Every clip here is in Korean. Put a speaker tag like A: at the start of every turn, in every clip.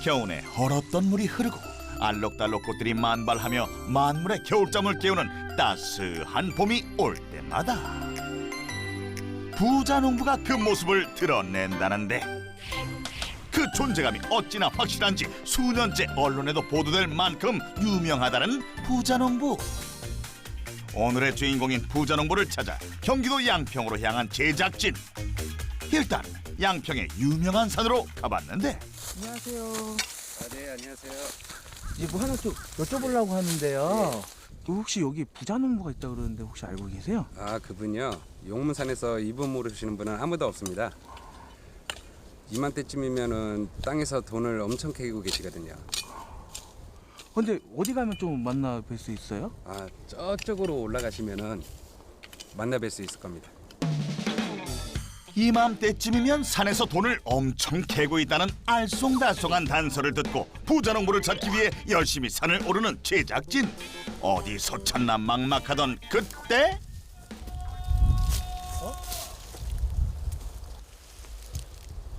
A: 겨우내 얼었던 물이 흐르고 알록달록 꽃들이 만발하며 만물의 겨울잠을 깨우는 따스한 봄이 올 때마다 부자 농부가 그 모습을 드러낸다는데 그 존재감이 어찌나 확실한지 수년째 언론에도 보도될 만큼 유명하다는 부자 농부. 오늘의 주인공인 부자 농부를 찾아 경기도 양평으로 향한 제작진. 일단 양평의 유명한 산으로 가봤는데.
B: 안녕하세요.
C: 네, 안녕하세요.
B: 이제 뭐 하나 좀 여쭤보려고 하는데요. 혹시 여기 부자 농부가 있다고 그러는데 혹시 알고 계세요?
C: 아, 그분요. 용문산에서 이분 모르시는 분은 아무도 없습니다. 이맘때쯤이면은 땅에서 돈을 엄청 캐고 계시거든요.
B: 근데 어디 가면 좀 만나 뵐 수 있어요?
C: 아, 저쪽으로 올라가시면은 만나 뵐 수 있을 겁니다.
A: 이맘때쯤이면 산에서 돈을 엄청 캐고 있다는 알쏭달쏭한 단서를 듣고 부자 농부를 찾기 위해 열심히 산을 오르는 제작진. 어디서 찾나 막막하던 그때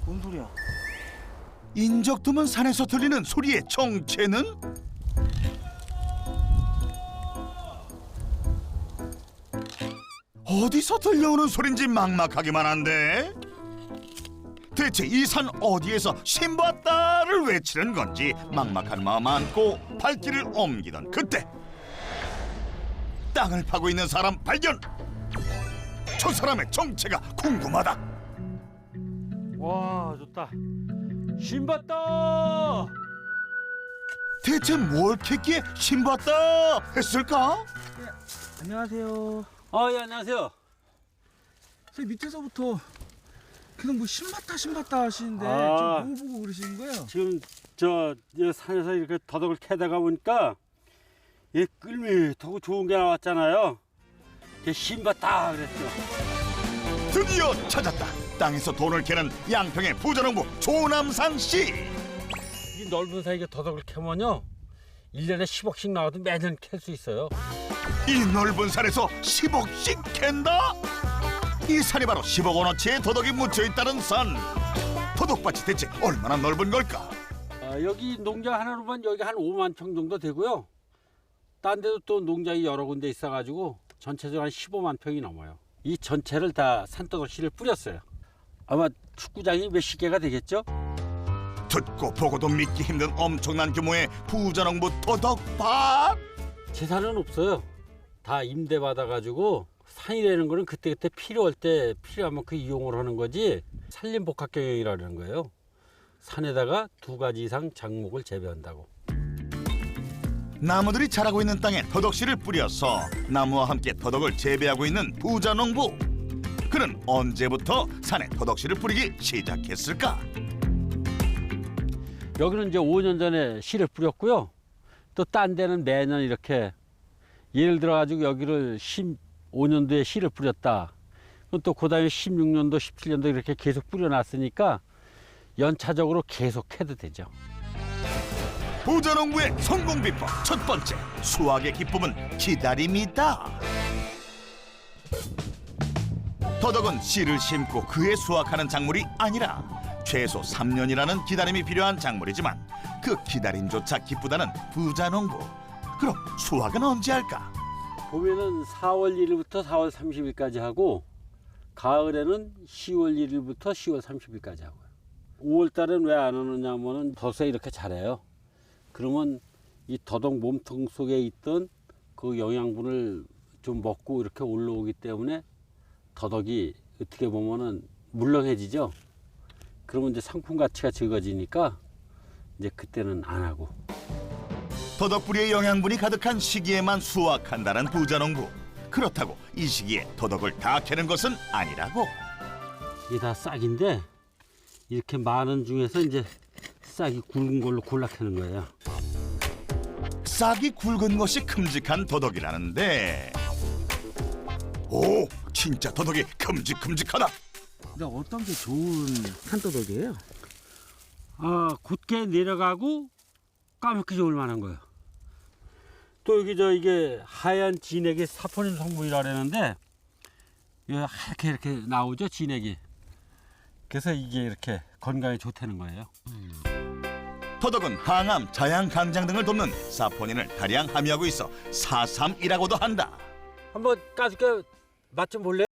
B: 뭔 소리야?
A: 인적 드문 산에서 들리는 소리의 정체는? 어디서 들려오는 소린지 막막하기만 한데 대체 이 산 어디에서 신봤다를 외치는 건지 막막한 마음 안고 발길을 옮기던 그때 땅을 파고 있는 사람 발견! 저 사람의 정체가 궁금하다.
D: 와, 좋다. 신봤다.
A: 대체 뭘 캐기에 신봤다 했을까?
B: 안녕하세요.
D: 예, 안녕하세요.
B: 선생님 밑에서부터 그냥 뭐 신봤다 하시는데
D: 아.
B: 좀 뭐 보고 그러시는 거예요?
D: 지금 이 산에서 이렇게 더덕을 캐다가 보니까 이 끌밋하고 좋은 게 나왔잖아요. 이게 신봤다 그랬죠.
A: 드디어 찾았다. 땅에서 돈을 캐는 양평의 부자농부 조남상 씨.
D: 이 넓은 산에 더덕을 캐면요 1년에 10억씩 나와도 매년 캘 수 있어요.
A: 이 넓은 산에서 10억씩 캔다? 이 산이 바로 10억 원어치의 더덕이 묻혀있다는 산. 더덕밭이 대체 얼마나 넓은 걸까?
D: 여기 농장 하나로만 여기 한 5만 평 정도 되고요. 딴 데도 또 농장이 여러 군데 있어가지고 전체적으로 한 15만 평이 넘어요. 이 전체를 다 산더덕씨를 뿌렸어요. 아마 축구장이 몇십 개가 되겠죠?
A: 듣고 보고도 믿기 힘든 엄청난 규모의 부자농부 더덕밭.
D: 재산은 없어요. 다 임대 받아가지고 산이라는 거는 그때그때 필요할 때 필요한 만큼 이용을 하는 거지 산림복합 경영이라는 거예요. 산에다가 2가지 이상 작목을 재배한다고.
A: 나무들이 자라고 있는 땅에 더덕씨를 뿌려서 나무와 함께 더덕을 재배하고 있는 부자농부. 그는 언제부터 산에 더덕씨를 뿌리기 시작했을까?
D: 여기는 이제 5년 전에 씨를 뿌렸고요. 또 딴 데는 매년 이렇게 예를 들어 가지고 여기를 15년도에 씨를 뿌렸다. 그럼 또 그다음에 16년도, 17년도 이렇게 계속 뿌려놨으니까 연차적으로 계속 해도 되죠.
A: 부자농부의 성공 비법 첫 번째, 수확의 기쁨은 기다림이다. 더덕은 씨를 심고 그에 수확하는 작물이 아니라 최소 3년이라는 기다림이 필요한 작물이지만 그 기다림조차 기쁘다는 부자농부. 그럼 수확은 언제 할까?
D: 봄에는 4월 1일부터 4월 30일까지 하고 가을에는 10월 1일부터 10월 30일까지 하고요. 5월 달은 왜 안 하느냐면은 더세 이렇게 자라요. 그러면 이 더덕 몸통 속에 있던 그 영양분을 좀 먹고 이렇게 올라오기 때문에 더덕이 어떻게 보면은 물렁해지죠. 그러면 이제 상품 가치가 적어지니까 이제 그때는 안 하고.
A: 더덕뿌리에 영양분이 가득한 시기에만 수확한다는 부자농부. 그렇다고 이 시기에 더덕을 다 캐는 것은 아니라고.
D: 이게 다 싹인데 이렇게 많은 중에서 이제 싹이 굵은 걸로 골라 캐는 거예요.
A: 싹이 굵은 것이 큼직한 더덕이라는데. 오, 진짜 더덕이 큼직큼직하다.
B: 근데 어떤 게 좋은 산더덕이에요?
D: 곧게 내려가고 까맣게 좋을 만한 거예요. 또 여기 이게 하얀 진액이 사포닌 성분이라 그러는데 이게 하얗게 이렇게 나오죠, 진액이. 그래서 이게 이렇게 건강에 좋다는 거예요.
A: 더덕은 항암, 자양, 강장 등을 돕는 사포닌을 다량 함유하고 있어 사삼이라고도 한다.
D: 한번 까줄게. 맛 좀 볼래?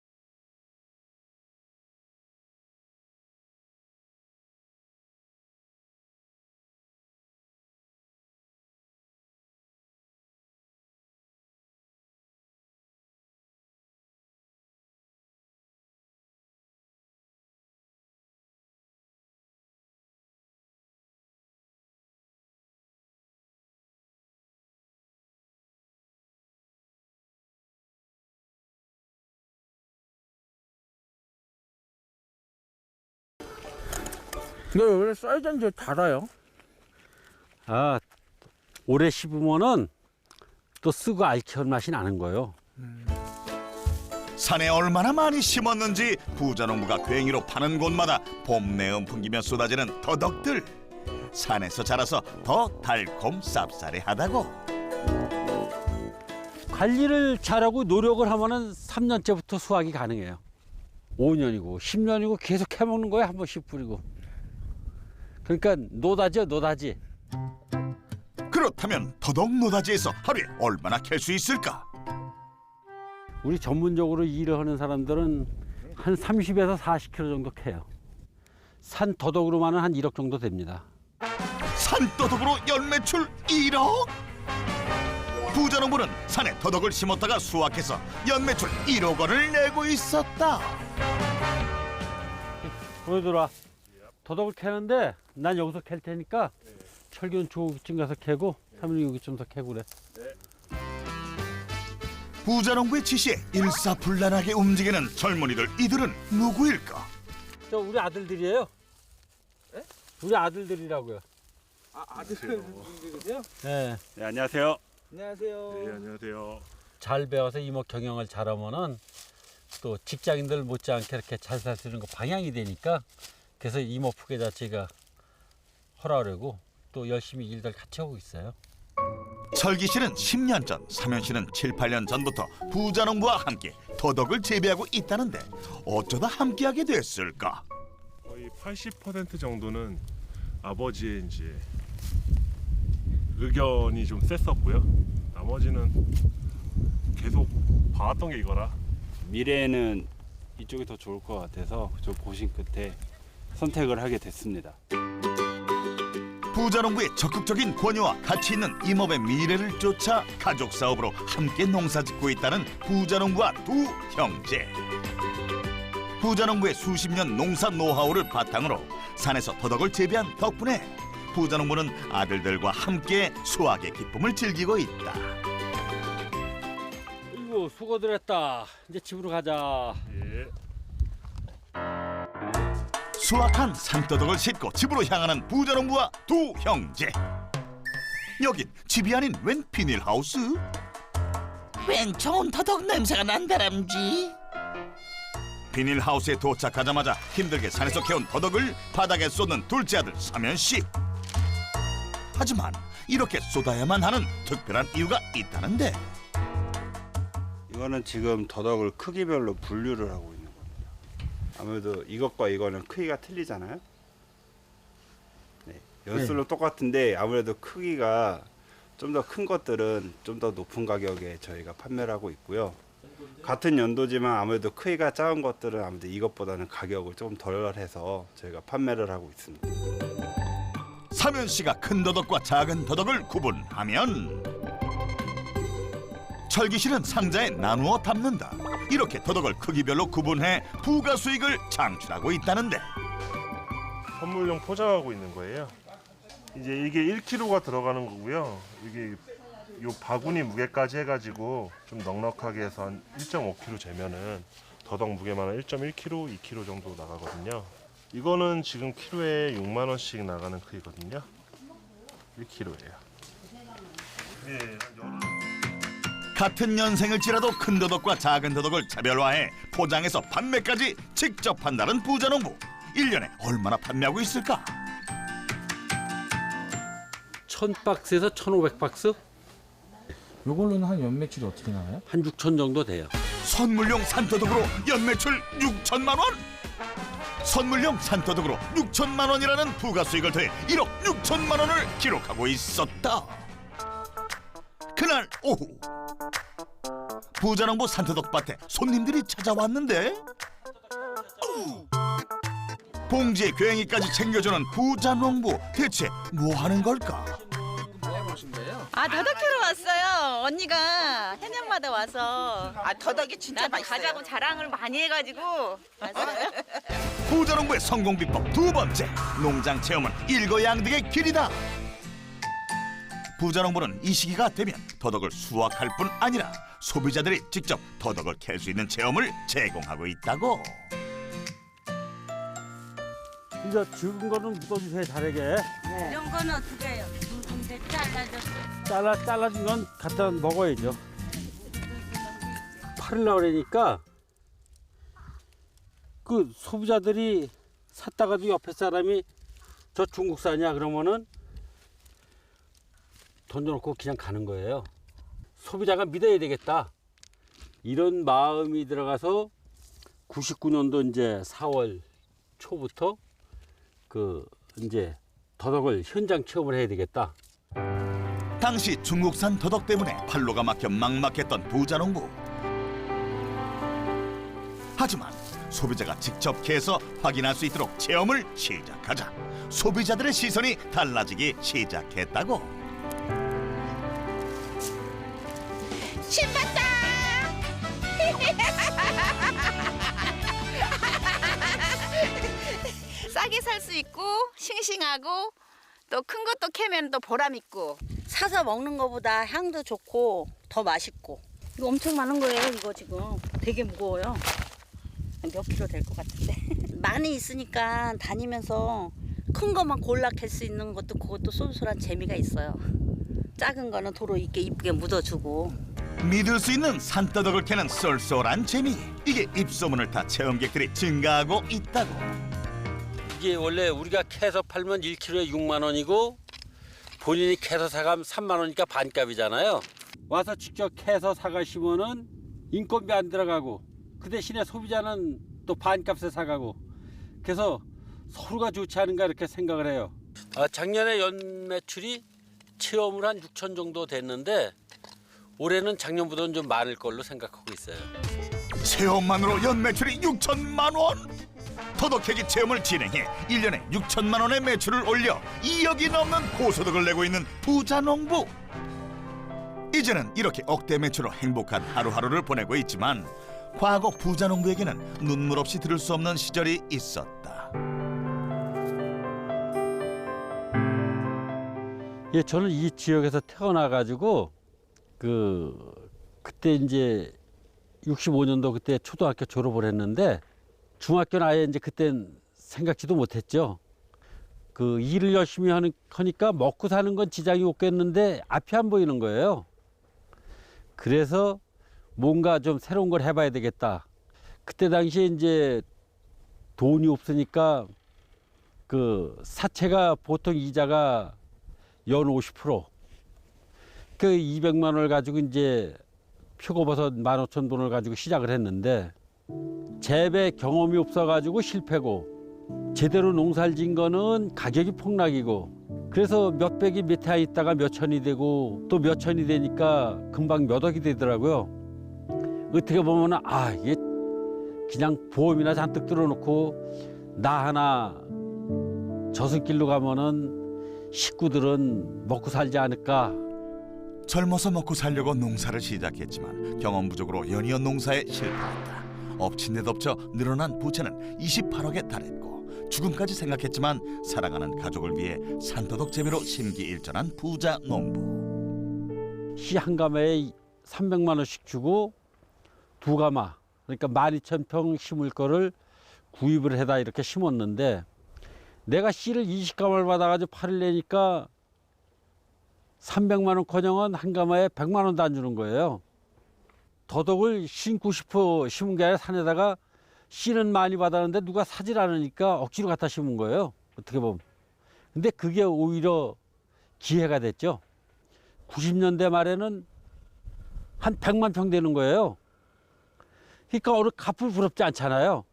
B: 근데 원래 쌀잔 저 달아요?
D: 아, 오래 씹으면은 또 쓰고 알코올 맛이 나는 거예요.
A: 산에 얼마나 많이 심었는지 부자농부가 괭이로 파는 곳마다 봄 내음 풍기며 쏟아지는 더덕들. 산에서 자라서 더 달콤 쌉싸래하다고.
D: 관리를 잘하고 노력을 하면은 3년째부터 수확이 가능해요. 5년이고 10년이고 계속 해먹는 거예요. 한 번씩 뿌리고. 그러니까 노다지요, 노다지.
A: 그렇다면 더덕 노다지에서 하루에 얼마나 캘 수 있을까?
D: 우리 전문적으로 일을 하는 사람들은 한 30에서 40kg 정도 캐요. 산 더덕으로만은 한 1억 정도 됩니다.
A: 산더덕으로 연매출 1억? 부자농부는 산에 더덕을 심었다가 수확해서 연매출 1억 원을 내고 있었다.
D: 보여줘라. 더덕을 캐는데 난 여기서 캘 테니까 철균 조기쯤 가서 캐고 사모님 여기쯤 더 캐고 그래.
A: 부자농부의 지시에 일사불란하게 움직이는 젊은이들, 이들은 누구일까?
D: 저 우리 아들들이에요.
B: 네?
D: 우리 아들들이라고요.
B: 아들분들이세요?
D: 네.
E: 네, 안녕하세요.
B: 안녕하세요.
E: 네, 안녕하세요.
D: 잘 배워서 이목 경영을 잘하면은 또 직장인들 못지않게 이렇게 잘 살 수 있는 거 방향이 되니까 그래서 이모 푸게 자체가 허락하고 또 열심히 일들 같이 하고 있어요.
A: 철기 씨는 10년 전, 삼현 씨는 7, 8년 전부터 부자농부와 함께 더덕을 재배하고 있다는데 어쩌다 함께하게 됐을까?
E: 거의 80% 정도는 아버지의 이제 의견이 좀 셌었고요. 나머지는 계속 봐왔던 게 이거라.
F: 미래에는 이쪽이 더 좋을 것 같아서 저 고심 끝에 선택을 하게 됐습니다.
A: 부자농부의 적극적인 권유와 가치 있는 임업의 미래를 쫓아 가족 사업으로 함께 농사짓고 있다는 부자농부와 두 형제. 부자농부의 수십 년 농사 노하우를 바탕으로 산에서 더덕을 재배한 덕분에 부자농부는 아들들과 함께 수확의 기쁨을 즐기고 있다.
D: 이거 수고들 했다. 이제 집으로 가자.
E: 예.
A: 수확한 산더덕을 싣고 집으로 향하는 부자농부와 두 형제. 여긴 집이 아닌 웬 비닐하우스?
G: 웬 좋은 더덕 냄새가 난다람쥐.
A: 비닐하우스에 도착하자마자 힘들게 산에서 캐온 더덕을 바닥에 쏟는 둘째 아들 삼현 씨. 하지만 이렇게 쏟아야만 하는 특별한 이유가 있다는데.
F: 이거는 지금 더덕을 크기별로 분류를 하고 있는 겁니다. 아무래도 이것과 이거는 크기가 틀리잖아요. 네, 연수는 똑같은데 아무래도 크기가 좀 더 큰 것들은 좀 더 높은 가격에 저희가 판매를 하고 있고요. 같은 연도지만 아무래도 크기가 작은 것들은 아무래도 이것보다는 가격을 조금 덜 해서 저희가 판매를 하고 있습니다.
A: 삼현 씨가 큰 더덕과 작은 더덕을 구분하면 철기 씨는 상자에 나누어 담는다. 이렇게 더덕을 크기별로 구분해 부가 수익을 창출하고 있다는데.
E: 선물용 포장하고 있는 거예요. 이제 이게 1kg가 들어가는 거고요. 이게 요 바구니 무게까지 해가지고 좀 넉넉하게 해서 한 1.5kg 재면은 더덕 무게만 한 1.1kg, 2kg 정도 나가거든요. 이거는 지금 키로에 6만 원씩 나가는 크기거든요. 1kg예요.
A: 같은 년생일지라도 큰 더덕과 작은 더덕을 차별화해 포장해서 판매까지 직접 한다는 부자농부. 1년에 얼마나 판매하고 있을까?
D: 1000박스에서 1500박스?
B: 요걸로는 한 연매출이 어떻게 나와요?
D: 한 6천 정도 돼요.
A: 선물용 산더덕으로 연매출 6천만 원? 선물용 산더덕으로 6천만 원이라는 부가 수익을 더해 1억 6천만 원을 기록하고 있었다. 그날 오후 부자농부 산더덕 밭에 손님들이 찾아왔는데 봉지에 괭이까지 챙겨주는 부자농부, 대체 뭐 하는 걸까?
H: 아, 더덕 캐러 왔어요. 언니가 해년마다 와서
G: 아 더덕이 진짜
H: 나도
G: 맛있어요.
H: 가자고 자랑을 많이 해가지고 왔어요.
A: 부자농부의 성공 비법 두 번째, 농장 체험은 일거양득의 길이다. 부자농부는 이 시기가 되면 더덕을 수확할 뿐 아니라 소비자들이 직접 더덕을 캘 수 있는 체험을 제공하고 있다고.
D: 이제 죽은 거는 묻어주세요, 잘하게.
H: 이런 거는 어떻게 해요? 묵은데 잘라줬어요.
D: 잘라준 건 갖다 먹어야죠. 8일 나오려니까 그 소비자들이 샀다가도 옆에 사람이 저 중국산이야 그러면은 던져놓고 그냥 가는 거예요. 소비자가 믿어야 되겠다. 이런 마음이 들어가서 99년도 이제 4월 초부터 그 이제 더덕을 현장 체험을 해야 되겠다.
A: 당시 중국산 더덕 때문에 판로가 막혀 막막했던 부자농부. 하지만 소비자가 직접 캐서 확인할 수 있도록 체험을 시작하자 소비자들의 시선이 달라지기 시작했다고.
G: 신봤다.
H: 싸게 살 수 있고 싱싱하고 또 큰 것도 캐면 또 보람 있고 사서 먹는 거보다 향도 좋고 더 맛있고. 이거 엄청 많은 거예요. 이거 지금 되게 무거워요. 몇 킬로 될 것 같은데. 많이 있으니까 다니면서 큰 것만 골라 캘 수 있는 것도 그것도 쏠쏠한 재미가 있어요. 작은 거는 도로 있게 이쁘게 묻어주고.
A: 믿을 수 있는 산더덕을 캐는 쏠쏠한 재미, 이게 입소문을 타 체험객들이 증가하고 있다고.
D: 이게 원래 우리가 캐서 팔면 1kg에 6만 원이고 본인이 캐서 사가면 3만 원이니까 반값이잖아요. 와서 직접 캐서 사가시면은 인건비 안 들어가고 그 대신에 소비자는 또 반값에 사가고 그래서 서로가 좋지 않은가 이렇게 생각을 해요. 작년에 연 매출이 체험을 한 6천 정도 됐는데 올해는 작년보다는 좀 많을 걸로 생각하고 있어요.
A: 체험만으로 연 매출이 6천만 원? 더덕 캐기 체험을 진행해 1년에 6천만 원의 매출을 올려 2억이 넘는 고소득을 내고 있는 부자농부. 이제는 이렇게 억대 매출로 행복한 하루하루를 보내고 있지만 과거 부자농부에게는 눈물 없이 들을 수 없는 시절이 있었다.
D: 예, 저는 이 지역에서 태어나가지고 그때 이제 65년도 그때 초등학교 졸업을 했는데 중학교는 아예 이제 그땐 생각지도 못했죠. 그 일을 열심히 하니까 먹고 사는 건 지장이 없겠는데 앞이 안 보이는 거예요. 그래서 뭔가 좀 새로운 걸 해봐야 되겠다. 그때 당시에 이제 돈이 없으니까 그 사채가 보통 이자가 연 50%. 그 200만 원을 가지고 이제 표고버섯 15,000돈을 가지고 시작을 했는데 재배 경험이 없어가지고 실패고 제대로 농사를 지은 거는 가격이 폭락이고 그래서 몇백이 밑에 있다가 몇천이 되고 또 몇천이 되니까 금방 몇 억이 되더라고요. 어떻게 보면 이게 그냥 보험이나 잔뜩 들어놓고 나 하나 저승길로 가면은 식구들은 먹고 살지 않을까.
A: 젊어서 먹고 살려고 농사를 시작했지만 경험 부족으로 연이어 농사에 실패했다. 엎친 데 덮쳐 늘어난 부채는 28억에 달했고 죽음까지 생각했지만 사랑하는 가족을 위해 산더덕 재배로 심기일전한 부자 농부.
D: 시 한 가마에 300만 원씩 주고 두 가마 그러니까 12,000평 심을 거를 구입을 해다 이렇게 심었는데 내가 씨를 20가마를 받아가지고 팔을 내니까 300만 원커녕은 한 가마에 100만 원도 안 주는 거예요. 더덕을 심고 싶어 심은 게 아니라 산에다가 씨는 많이 받았는데 누가 사질 않으니까 억지로 갖다 심은 거예요. 어떻게 보면. 근데 그게 오히려 기회가 됐죠. 90년대 말에는 한 100만 평 되는 거예요. 그러니까 어느 갚을 부럽지 않잖아요.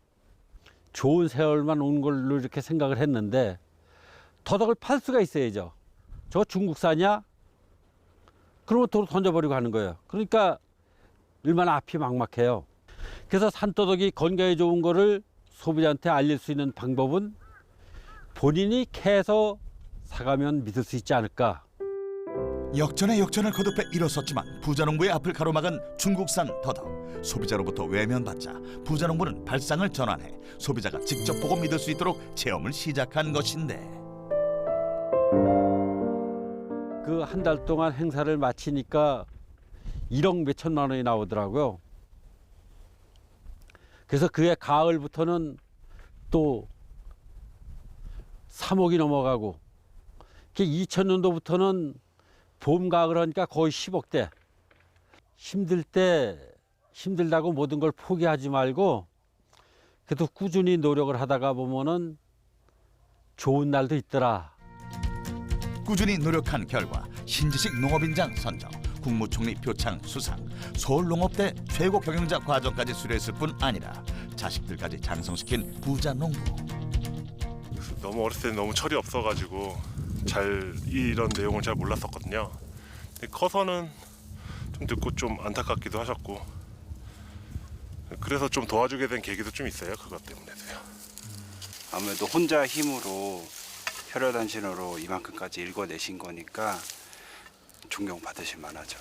D: 좋은 세월만 온 걸로 이렇게 생각을 했는데 더덕을 팔 수가 있어야죠. 저 중국산이야? 그러면 도로 던져버리고 하는 거예요. 그러니까 얼마나 앞이 막막해요. 그래서 산더덕이 건강에 좋은 거를 소비자한테 알릴 수 있는 방법은 본인이 캐서 사가면 믿을 수 있지 않을까.
A: 역전에 역전을 거듭해 일어섰지만 부자농부의 앞을 가로막은 중국산 더덕. 소비자로부터 외면받자 부자농부는 발상을 전환해 소비자가 직접 보고 믿을 수 있도록 체험을 시작한 것인데,
D: 그 한 달 동안 행사를 마치니까 1억 몇천만 원이 나오더라고요. 그래서 그해 가을부터는 또 3억이 넘어가고, 2000년도부터는 봄, 가을 하니까 거의 10억대. 힘들 때 힘들다고 모든 걸 포기하지 말고 그래도 꾸준히 노력을 하다가 보면은 좋은 날도 있더라.
A: 꾸준히 노력한 결과 신지식 농업인장 선정, 국무총리 표창 수상, 서울농업대 최고 경영자 과정까지 수료했을 뿐 아니라 자식들까지 장성시킨 부자농부.
E: 너무 어렸을 때 너무 철이 없어가지고 잘 이런 내용을 잘 몰랐었거든요. 근데 커서는 좀 듣고 좀 안타깝기도 하셨고, 그래서 좀 도와주게 된 계기도 좀 있어요. 그것 때문에도요.
F: 아무래도 혼자 힘으로 혈혈단신으로 이만큼까지 읽어내신 거니까 존경받으실 만하죠.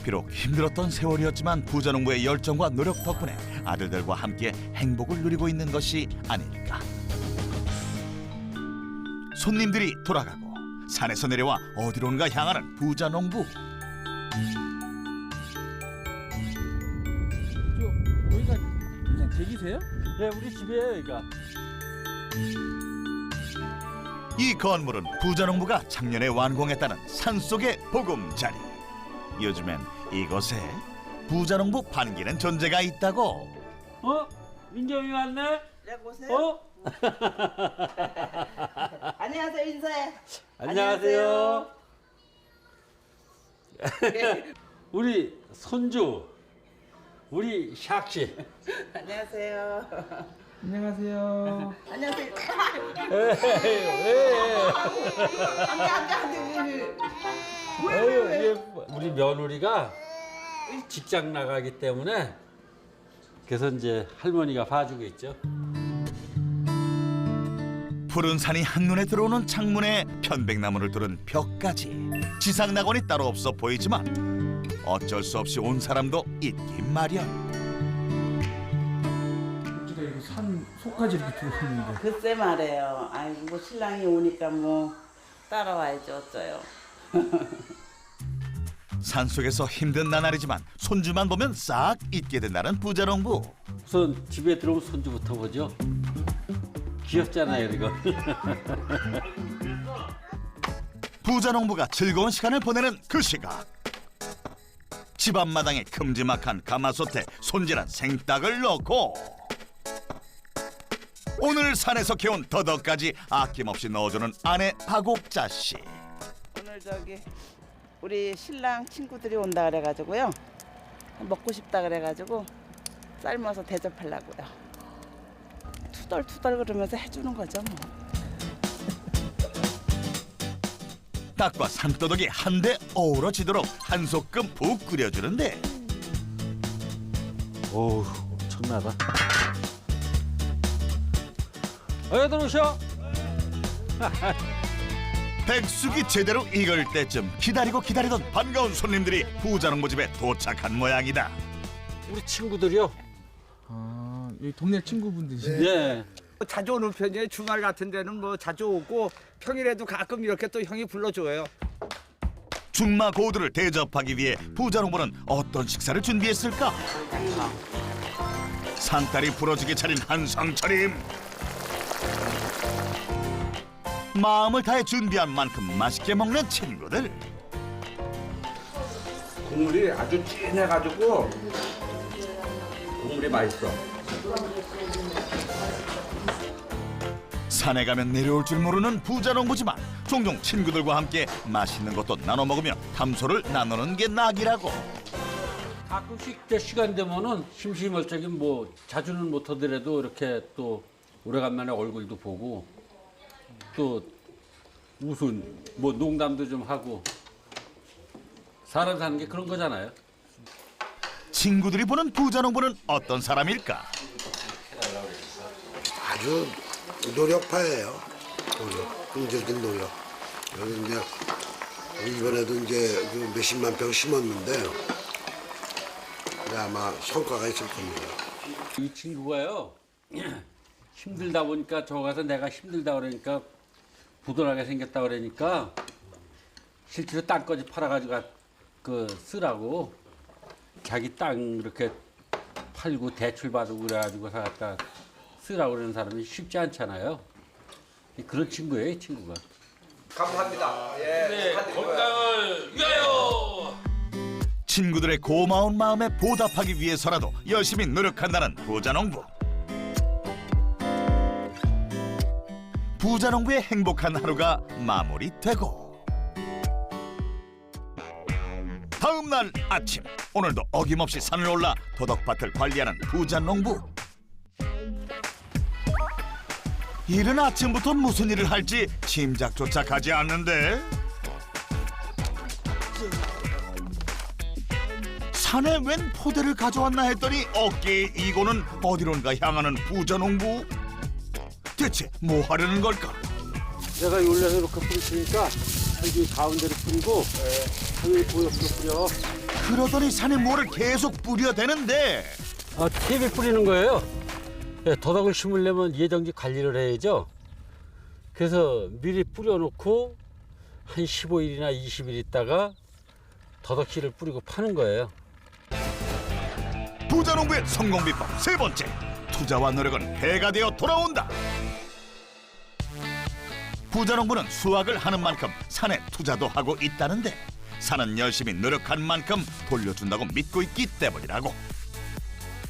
A: 비록 힘들었던 세월이었지만 부자농부의 열정과 노력 덕분에 아들들과 함께 행복을 누리고 있는 것이 아닐까. 손님들이 돌아가고 산에서 내려와 어디론가 향하는 부자농부.
B: 여기가 평생 댁이세요?
D: 네, 우리 집이에요, 여기가.
A: 이 건물은 부자농부가 작년에 완공했다는 산속의 보금자리. 요즘엔 이곳에 부자농부 반기는 존재가 있다고.
D: 어? 민정이 왔네?
I: 네, 보세요.
D: 어?
I: 안녕하세요, 인사해.
D: 안녕하세요. 우리 손주, 우리 샥씨.
I: 안녕하세요.
B: 안녕하세요.
I: 안녕하세요.
D: 우리 며느리가 직장 나가기 때문에 그래서 이제 할머니가 봐주고 있죠.
A: 푸른 산이 한눈에 들어오는 창문에 편백나무를 두른 벽까지 지상낙원이 따로 없어 보이지만 어쩔 수 없이 온 사람도 있기 마련.
B: 어찌다 이렇게 산 속까지 이렇게 들어오는데.
I: 글쎄 말이에요. 아이고, 뭐 신랑이 오니까 뭐 따라와야죠, 어쩌요.
A: 산속에서 힘든 나날이지만 손주만 보면 싹 잊게 된다는 부자농부.
D: 우선 집에 들어오면 손주부터 보죠. 귀엽잖아요, 이거.
A: 부자농부가 즐거운 시간을 보내는 그 시각. 집 앞마당에 큼지막한 가마솥에 손질한 생닭을 넣고 오늘 산에서 캐온 더덕까지 아낌없이 넣어주는 아내 박옥자 씨.
I: 오늘 우리 신랑 친구들이 온다 그래가지고요. 먹고 싶다 그래가지고 삶아서 대접하려고요. 투덜투덜 그러면서 해주는 거죠, 뭐.
A: 닭과 산더덕이 한데 어우러지도록 한 소끔 푹 끓여주는데
D: 어우, 엄청나다. 어여들 오셔.
A: 백숙이 제대로 익을 때쯤 기다리던 반가운 손님들이 부자농부 집에 도착한 모양이다.
D: 우리 친구들이요.
B: 아, 여기 동네 친구분들이시네.
D: 네.
J: 자주 오는 편이에요. 주말 같은 데는 뭐 자주 오고 평일에도 가끔 이렇게 또 형이 불러줘요.
A: 중마 고들을 대접하기 위해 부자농부는 어떤 식사를 준비했을까? 상다리 부러지게 차린 한상 차림. 마음을 다해 준비한 만큼 맛있게 먹는 친구들.
J: 국물이 아주 진해가지고 국물이 맛있어.
A: 산에 가면 내려올 줄 모르는 부자농부지만 종종 친구들과 함께 맛있는 것도 나눠 먹으며 담소를 나누는 게 낙이라고.
D: 가끔씩 때 시간 되면은 심심할적이 뭐 자주는 못하더라도 이렇게 또 오래간만에 얼굴도 보고 또 무슨 뭐 농담도 좀 하고 사람 사는 게 그런 거잖아요.
A: 친구들이 보는 부자농부는 어떤 사람일까?
K: 아주 노력파예요. 노력, 끈질긴 노력. 그래서 이제 이번에도 이제 그 몇십만 평 심었는데 아마 성과가 있을 겁니다.
D: 이 친구가요 힘들다 보니까 저 가서 내가 힘들다 그러니까 부도나게 생겼다 그러니까 실제로 땅까지 팔아가지고 그 쓰라고 자기 땅 이렇게 팔고 대출 받고 그래가지고 갖다 쓰라고 그러는 사람이 쉽지 않잖아요. 그런 친구예요, 이 친구가.
J: 감사합니다. 예.
D: 건강을 위하여.
A: 친구들의 고마운 마음에 보답하기 위해서라도 열심히 노력한다는 부자농부. 부자농부의 행복한 하루가 마무리되고 다음 날 아침, 오늘도 어김없이 산을 올라 도덕밭을 관리하는 부자농부. 이른 아침부터 무슨 일을 할지 짐작조차 가지 않는데 산에 웬 포대를 가져왔나 했더니 어깨에 이고는 어디론가 향하는 부자농부. 대체 뭐 하려는 걸까?
D: 내가 올려서 이렇게 뿌리니까 여기 가운데로 뿌리고 여기 보옆으로 뿌려.
A: 그러더니 산에 뭐를 계속 뿌려대는데
D: 탭에 뿌리는 거예요. 예, 더덕을 심으려면 예정지 관리를 해야죠. 그래서 미리 뿌려놓고 한 15일이나 20일 있다가 더덕씨를 뿌리고 파는 거예요.
A: 부자농부의 성공 비법 세 번째, 투자와 노력은 배가 되어 돌아온다. 부자농부는 수확을 하는 만큼 산에 투자도 하고 있다는데 산은 열심히 노력한 만큼 돌려준다고 믿고 있기 때문이라고.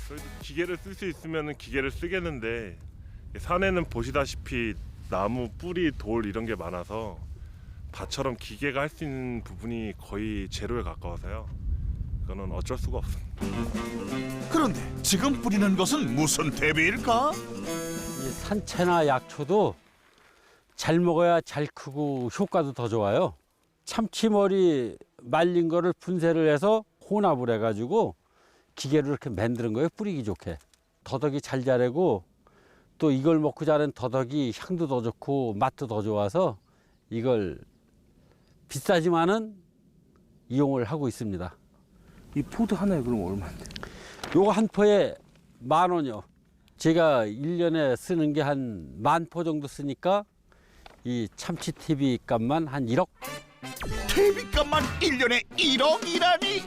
E: 저희도 기계를 쓸 수 있으면 기계를 쓰겠는데 산에는 보시다시피 나무, 뿌리, 돌 이런 게 많아서 밭처럼 기계가 할 수 있는 부분이 거의 제로에 가까워서요. 그거는 어쩔 수가 없습니다.
A: 그런데 지금 뿌리는 것은 무슨 대비일까?
D: 이 산채나 약초도 잘 먹어야 잘 크고 효과도 더 좋아요. 참치머리 말린 거를 분쇄를 해서 혼합을 해가지고 기계로 이렇게 만드는 거예요. 뿌리기 좋게. 더덕이 잘 자라고 또 이걸 먹고 자란 더덕이 향도 더 좋고 맛도 더 좋아서 이걸 비싸지만은 이용을 하고 있습니다.
B: 이 포드 하나에 그럼 얼마인데?
D: 요거 한 포에 10,000원이요. 제가 1년에 쓰는 게 한 10,000포 정도 쓰니까 이 참치 TV 값만 한 1억.
A: 퇴비값만 1년에 1억이라니!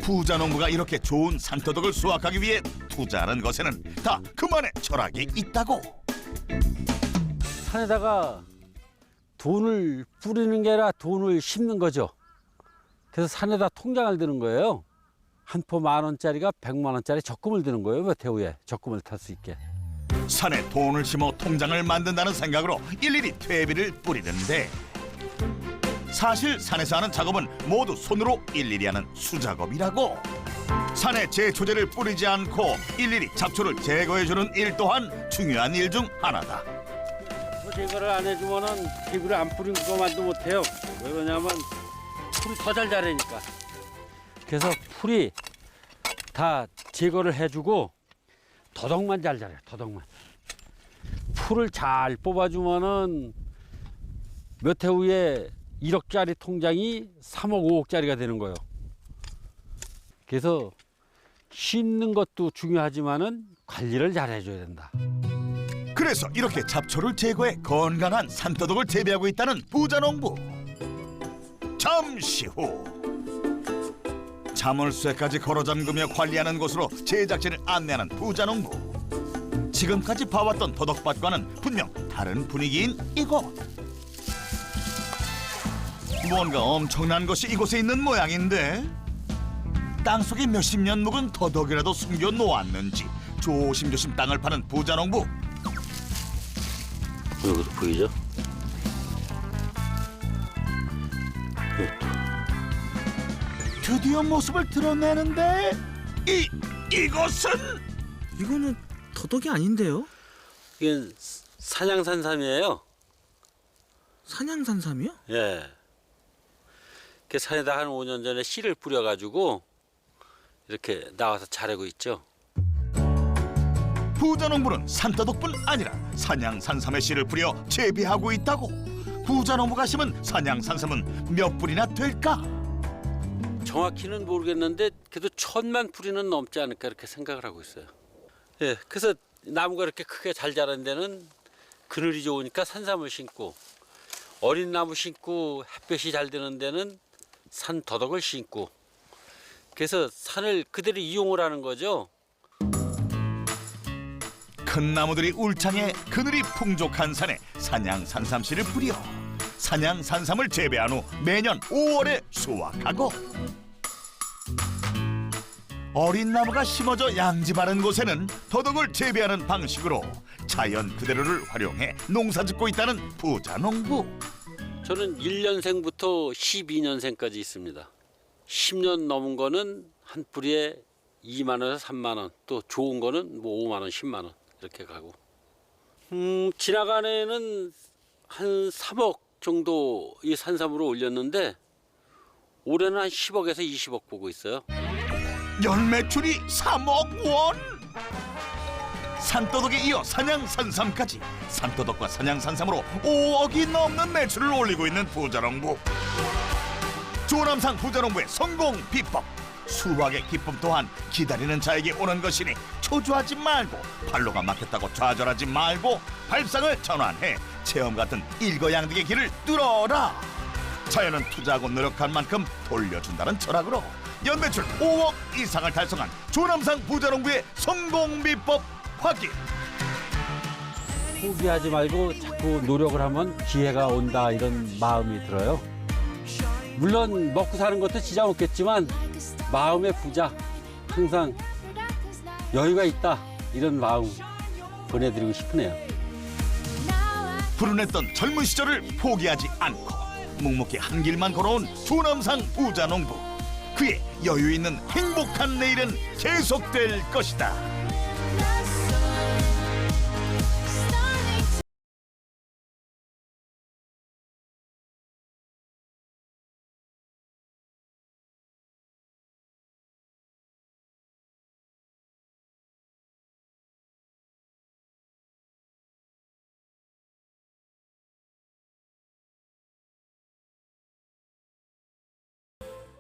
A: 부자농부가 이렇게 좋은 산더덕을 수확하기 위해 투자하는 것에는 다 그만의 철학이 있다고.
D: 산에다가 돈을 뿌리는 게 아니라 돈을 심는 거죠. 그래서 산에다 통장을 드는 거예요. 한 포 10,000원짜리가 100만 원짜리 적금을 드는 거예요. 몇 해 후에 적금을 탈 수 있게.
A: 산에 돈을 심어 통장을 만든다는 생각으로 일일이 퇴비를 뿌리는데 사실 산에서 하는 작업은 모두 손으로 일일이 하는 수작업이라고. 산에 제초제를 뿌리지 않고 일일이 잡초를 제거해주는 일 또한 중요한 일 중 하나다.
D: 제거를 안 해주면은 퇴비를 안 뿌린 것만도 못해요. 왜 그러냐면 풀이 더 잘 자라니까. 그래서 풀이 다 제거를 해주고 더덕만 잘 자라요. 더덕만. 풀을 잘 뽑아주면은 몇 해 후에 1억짜리 통장이 3억, 5억짜리가 되는 거예요. 그래서 심는 것도 중요하지만은 관리를 잘 해줘야 된다.
A: 그래서 이렇게 잡초를 제거해 건강한 산더덕을 재배하고 있다는 부자농부. 잠시 후 자물쇠까지 걸어 잠그며 관리하는 곳으로 제작진을 안내하는 부자농부. 지금까지 봐왔던 더덕밭과는 분명 다른 분위기인 이곳. 뭔가 엄청난 것이 이곳에 있는 모양인데 땅속에 몇십 년 묵은 더덕이라도 숨겨 놓았는지 조심조심 땅을 파는 부자농부.
D: 여기도 보이죠?
A: 드디어 모습을 드러내는데 이것은
B: 이거는 더덕이 아닌데요?
D: 이게 산양산삼이에요.
B: 산양산삼이요?
D: 예. 그 산에다 한 5년 전에 씨를 뿌려가지고 이렇게 나와서 자라고 있죠.
A: 부자농부는 산더덕뿐 아니라 산양산삼의 씨를 뿌려 재배하고 있다고. 부자농부가 심은 산양산삼은 몇 뿌리나 될까?
D: 정확히는 모르겠는데 그래도 1000만 뿌리는 넘지 않을까 이렇게 생각을 하고 있어요. 예, 그래서 나무가 이렇게 크게 잘 자란 데는 그늘이 좋으니까 산삼을 심고, 어린 나무 심고 햇볕이 잘 드는 데는 산더덕을 심고, 그래서 산을 그대로 이용을 하는 거죠.
A: 큰 나무들이 울창해 그늘이 풍족한 산에 산양산삼씨를 뿌려 산양산삼을 재배한 후 매년 5월에 수확하고, 어린 나무가 심어져 양지바른 곳에는 더덕을 재배하는 방식으로 자연 그대로를 활용해 농사짓고 있다는 부자농부.
D: 저는 1년생부터 12년생까지 있습니다. 10년 넘은 거는 한 뿌리에 2만 원에서 3만 원, 또 좋은 거는 뭐 5만 원, 10만 원 이렇게 가고. 지나간 해에는 한 3억 정도 이 산삼으로 올렸는데 올해는 한 10억에서 20억 보고 있어요.
A: 연매출이 3억 원! 산더덕에 이어 산양산삼까지, 산더덕과 산양산삼으로 5억이 넘는 매출을 올리고 있는 부자농부. 조남상 부자농부의 성공 비법. 수확의 기쁨 또한 기다리는 자에게 오는 것이니 초조하지 말고, 발로가 막혔다고 좌절하지 말고 발상을 전환해 체험 같은 일거양득의 길을 뚫어라. 자연은 투자하고 노력한 만큼 돌려준다는 철학으로 연매출 5억 이상을 달성한 조남상 부자농부의 성공 비법 확인.
D: 포기하지 말고 자꾸 노력을 하면 기회가 온다, 이런 마음이 들어요. 물론 먹고 사는 것도 지장 없겠지만 마음의 부자, 항상 여유가 있다, 이런 마음 보내드리고 싶으네요.
A: 불운했던 젊은 시절을 포기하지 않고 묵묵히 한 길만 걸어온 조남상 부자농부. 그의 여유 있는 행복한 내일은 계속될 것이다.